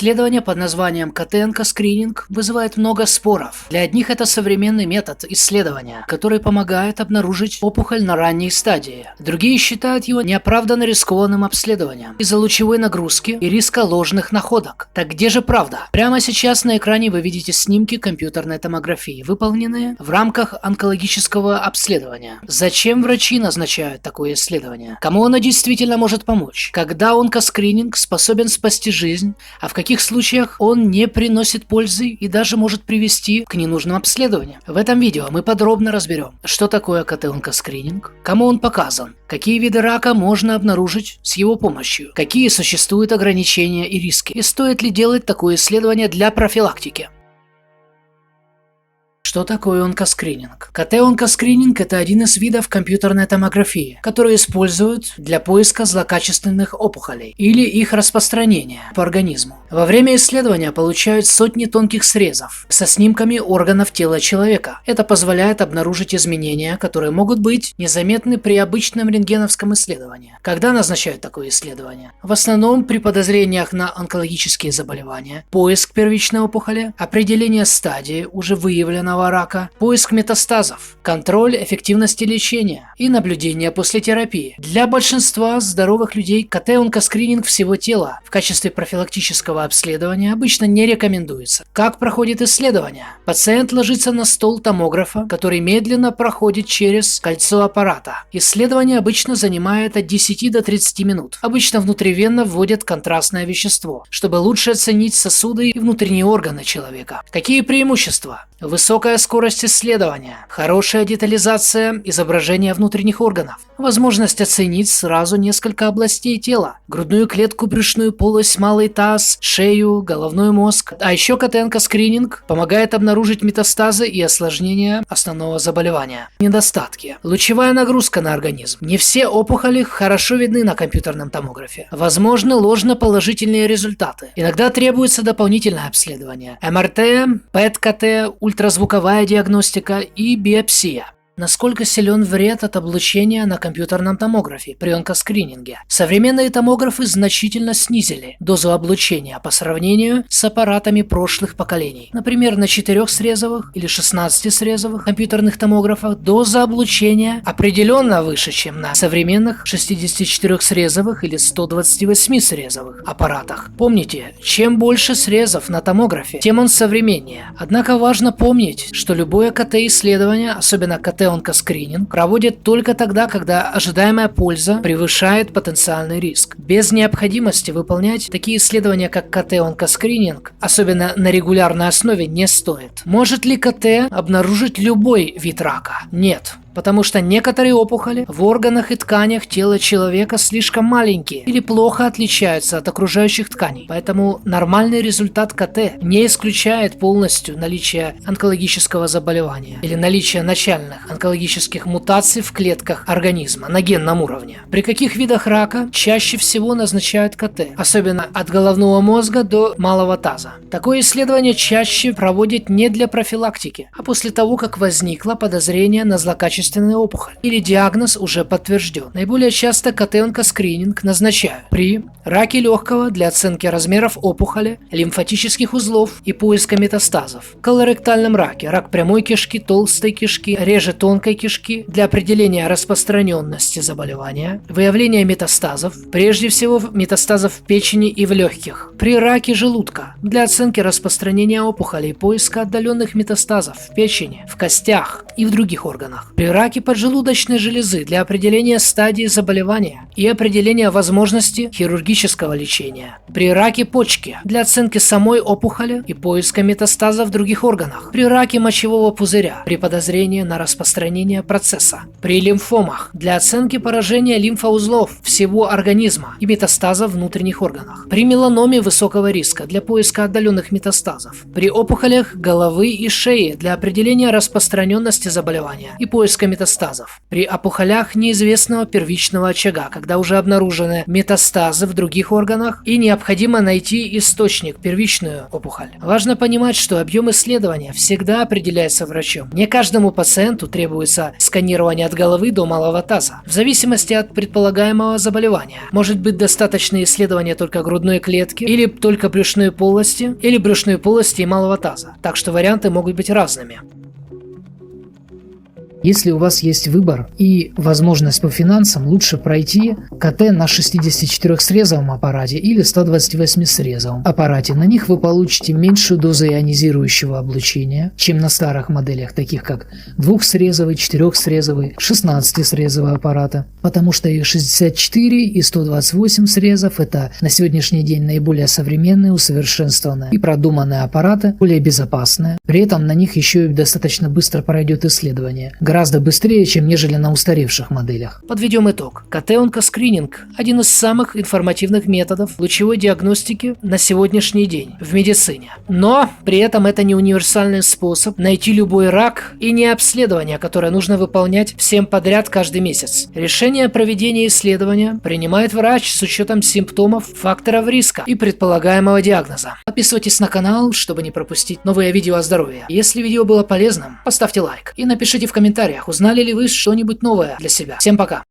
Исследование под названием КТ-онкоскрининг вызывает много споров. Для одних это современный метод исследования, который помогает обнаружить опухоль на ранней стадии. Другие считают его неоправданно рискованным обследованием из-за лучевой нагрузки и риска ложных находок. Так где же правда? Прямо сейчас на экране вы видите снимки компьютерной томографии, выполненные в рамках онкологического обследования. Зачем врачи назначают такое исследование? Кому оно действительно может помочь? Когда онкоскрининг способен спасти жизнь, а в каких случаях он не приносит пользы и даже может привести к ненужным обследованиям? В этом видео мы подробно разберем, что такое КТ-онкоскрининг, кому он показан, какие виды рака можно обнаружить с его помощью, какие существуют ограничения и риски, и стоит ли делать такое исследование для профилактики. Что такое онкоскрининг? КТ-онкоскрининг – это один из видов компьютерной томографии, который используют для поиска злокачественных опухолей или их распространения по организму. Во время исследования получают сотни тонких срезов со снимками органов тела человека. Это позволяет обнаружить изменения, которые могут быть незаметны при обычном рентгеновском исследовании. Когда назначают такое исследование? В основном при подозрениях на онкологические заболевания, поиск первичной опухоли, определение стадии уже выявленного рака, поиск метастазов, контроль эффективности лечения и наблюдение после терапии. Для большинства здоровых людей КТ-онкоскрининг всего тела в качестве профилактического обследования обычно не рекомендуется. Как проходит исследование? Пациент ложится на стол томографа, который медленно проходит через кольцо аппарата. Исследование обычно занимает от 10 до 30 минут. Обычно внутривенно вводят контрастное вещество, чтобы лучше оценить сосуды и внутренние органы человека. Какие преимущества? Высокая скорость исследования, хорошая детализация изображения внутренних органов, возможность оценить сразу несколько областей тела: грудную клетку, брюшную полость, малый таз, шею, головной мозг. А еще КТ-онкоскрининг помогает обнаружить метастазы и осложнения основного заболевания. Недостатки. Лучевая нагрузка на организм. Не все опухоли хорошо видны на компьютерном томографе. Возможны ложноположительные результаты. Иногда требуется дополнительное обследование: МРТ, ПЭТ-КТ, ультразвуковая диагностика и биопсия. Насколько силен вред от облучения на компьютерном томографе при онкоскрининге? Современные томографы значительно снизили дозу облучения по сравнению с аппаратами прошлых поколений. Например, на 4-срезовых или 16-срезовых компьютерных томографах доза облучения определенно выше, чем на современных 64-срезовых или 128-срезовых аппаратах. Помните, чем больше срезов на томографе, тем он современнее. Однако важно помнить, что любое КТ-исследование, особенно КТ-онкоскрининг, проводят только тогда, когда ожидаемая польза превышает потенциальный риск. Без необходимости выполнять такие исследования, как КТ-онкоскрининг, особенно на регулярной основе, не стоит. Может ли КТ обнаружить любой вид рака? Нет. Потому что некоторые опухоли в органах и тканях тела человека слишком маленькие или плохо отличаются от окружающих тканей. Поэтому нормальный результат КТ не исключает полностью наличие онкологического заболевания или наличие начальных онкологических мутаций в клетках организма на генном уровне. При каких видах рака чаще всего назначают КТ, особенно от головного мозга до малого таза? Такое исследование чаще проводят не для профилактики, а после того, как возникло подозрение на злокачественную опухоль или диагноз уже подтвержден. Наиболее часто КТ-онкоскрининг назначают при раке легкого для оценки размеров опухоли, лимфатических узлов и поиска метастазов, колоректальном раке, рак прямой кишки, толстой кишки, реже тонкой кишки для определения распространенности заболевания, выявления метастазов, прежде всего метастазов в печени и в легких, при раке желудка для оценки распространения опухолей и поиска отдаленных метастазов в печени, в костях и в других органах, при раке поджелудочной железы для определения стадии заболевания и определения возможности хирургического лечения, при раке почки для оценки самой опухоли и поиска метастазов в других органах, при раке мочевого пузыря при подозрении на распространение процесса, при лимфомах для оценки поражения лимфоузлов всего организма и метастазов в внутренних органах, при меланоме высокого риска для поиска отдаленных метастазов, при опухолях головы и шеи для определения распространенности заболевания и поиска диагностика метастазов. При опухолях неизвестного первичного очага, когда уже обнаружены метастазы в других органах и необходимо найти источник, первичную опухоль. Важно понимать, что объем исследования всегда определяется врачом. Не каждому пациенту требуется сканирование от головы до малого таза. В зависимости от предполагаемого заболевания. Может быть достаточно исследования только грудной клетки, или только брюшной полости, или брюшной полости и малого таза. Так что варианты могут быть разными. Если у вас есть выбор и возможность по финансам, лучше пройти КТ на 64-срезовом аппарате или 128-срезовом аппарате. На них вы получите меньшую дозу ионизирующего облучения, чем на старых моделях, таких как 2-срезовый, 4-срезовый, 16-срезовый аппараты. Потому что и 64, и 128 срезов – это на сегодняшний день наиболее современные, усовершенствованные и продуманные аппараты, более безопасные. При этом на них еще и достаточно быстро пройдет исследование. Гораздо быстрее, чем нежели на устаревших моделях. Подведем итог. КТ-онкоскрининг – один из самых информативных методов лучевой диагностики на сегодняшний день в медицине. Но при этом это не универсальный способ найти любой рак и не обследование, которое нужно выполнять всем подряд каждый месяц. Решение о проведении исследования принимает врач с учетом симптомов, факторов риска и предполагаемого диагноза. Подписывайтесь на канал, чтобы не пропустить новые видео о здоровье. Если видео было полезным, поставьте лайк и напишите в комментариях, узнали ли вы что-нибудь новое для себя. Всем пока!